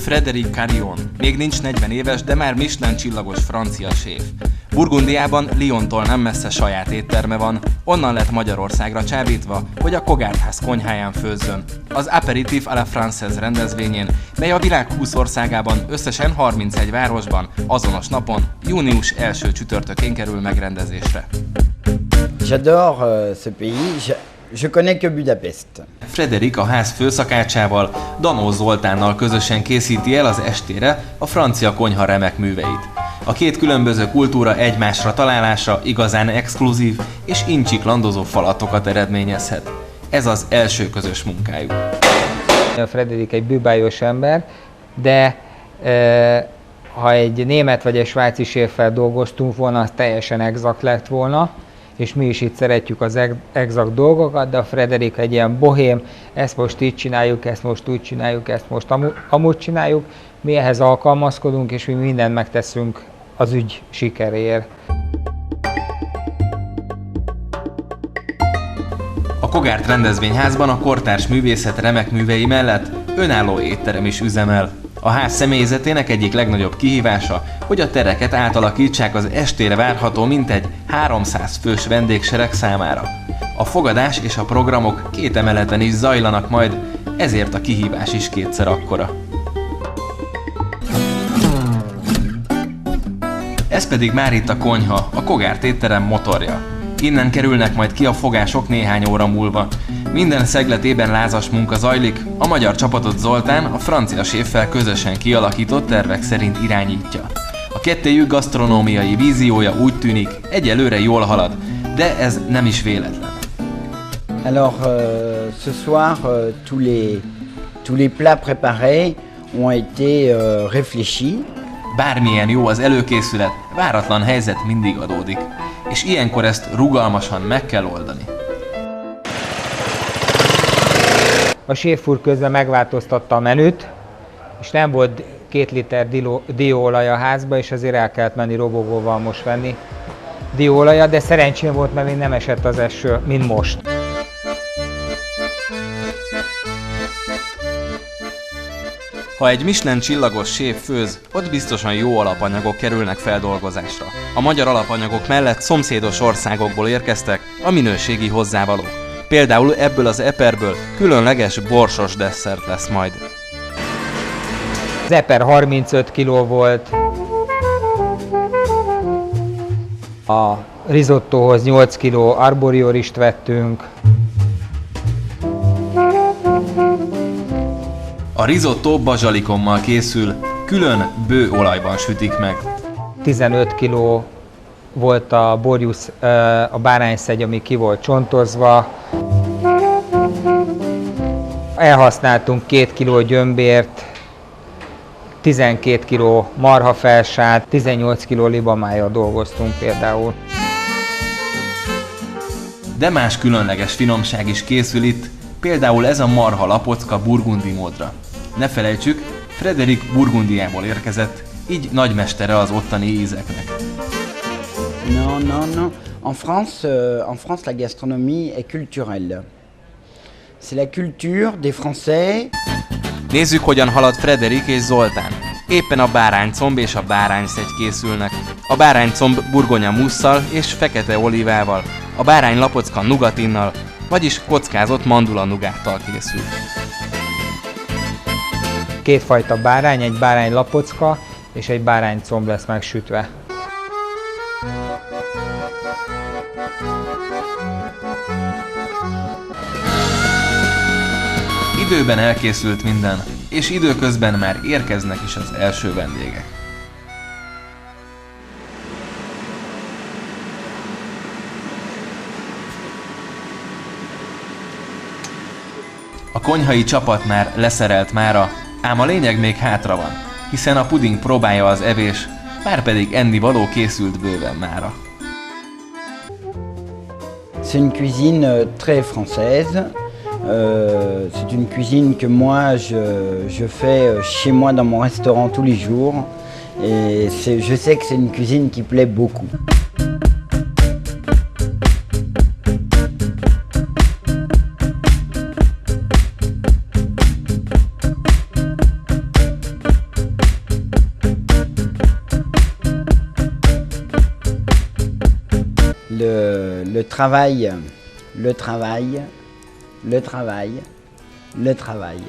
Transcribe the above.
Frédéric Carillon. Még nincs 40 éves, de már Michelin csillagos francia séf. Burgundiában, Lyontól nem messze saját étterme van, onnan lett Magyarországra csábítva, hogy a Kogártház konyháján főzzön. Az Apéritif à la Française rendezvényén, mely a világ 20 országában, összesen 31 városban, azonos napon, június első csütörtökén kerül megrendezésre. J'adore ce pays. Je connais que Budapest. Frédéric a ház főszakácsával, Danó Zoltánnal közösen készíti el az estére a francia konyha remek műveit. A két különböző kultúra egymásra találása igazán exkluzív és incsiklandozó falatokat eredményezhet. Ez az első közös munkájuk. Frédéric egy bűbájos ember, de ha egy német vagy egy svájci séffel dolgoztunk volna, az teljesen exakt lett volna, és mi is itt szeretjük az exakt dolgokat, de a Frédéric egy ilyen bohém, ezt most így csináljuk, ezt most úgy csináljuk, ezt most amúgy csináljuk. Mi ehhez alkalmazkodunk, és mi mindent megteszünk az ügy sikeréért. A Kogárt rendezvényházban a kortárs művészet remek művei mellett önálló étterem is üzemel. A ház személyzetének egyik legnagyobb kihívása, hogy a tereket átalakítsák az estére várható mintegy 300 fős vendégsereg számára. A fogadás és a programok két emeleten is zajlanak majd, ezért a kihívás is kétszer akkora. Ez pedig már itt a konyha, a Kogárt étterem motorja. Innen kerülnek majd ki a fogások néhány óra múlva. Minden szegletében lázas munka zajlik, a magyar csapatot Zoltán a francia séffel közösen kialakított tervek szerint irányítja. A kettejük gasztronómiai víziója úgy tűnik, egyelőre jól halad, de ez nem is véletlen. Alors, ce soir, tous les plats préparés ont été réfléchis. Bármilyen jó az előkészület, váratlan helyzet mindig adódik, és ilyenkor ezt rugalmasan meg kell oldani. A séf úr közben megváltoztatta a menüt, és nem volt 2 liter dióolaj a házba, és azért el kellett menni robogóval most venni dióolajat, de szerencsém volt, mert még nem esett az eső, mint most. Ha egy Michelin csillagos séf főz, ott biztosan jó alapanyagok kerülnek feldolgozásra. A magyar alapanyagok mellett szomszédos országokból érkeztek a minőségi hozzávalók. Például ebből az eperből különleges borsos desszert lesz majd. Az eper 35 kg volt, a risottóhoz 8 kg arboriorist vettünk. A risotto bazsalikommal készül, külön bő olajban sütik meg. 15 kg volt a borjusz, a bárányszegy, ami ki volt csontozva. Elhasználtunk 2 kg gyömbért, 12 kg marhafelsát, 18 kg libamájjal dolgoztunk például. De más különleges finomság is készül itt, például ez a marha lapocka burgundi módra. Ne felejtsük, Frédéric Burgundiából érkezett, így nagymestere az ottani ízeknek. Non. En France, la gastronomie est culturelle. C'est la culture des Français. Nézzük, hogyan halad Frédéric és Zoltán. Éppen a báránycomb és a bárányszegy készülnek. A báránycomb burgonya musszal és fekete olívával, a bárány lapocka nugatinnal, vagyis kockázott mandula nugáttal készül. 2 fajta bárány, egy bárány lapocka és egy báránycomb lesz megsütve. Időben elkészült minden, és időközben már érkeznek is az első vendégek. A konyhai csapat már leszerelt mára, ám a lényeg még hátra van, hiszen a puding próbálja az evés, márpedig ennivaló készült bőven mára. C'est une cuisine très française. C'est une cuisine que moi je fais chez moi dans mon restaurant tous les jours et je sais que c'est une cuisine qui plaît beaucoup. le travail, le travail, le travail, le travail.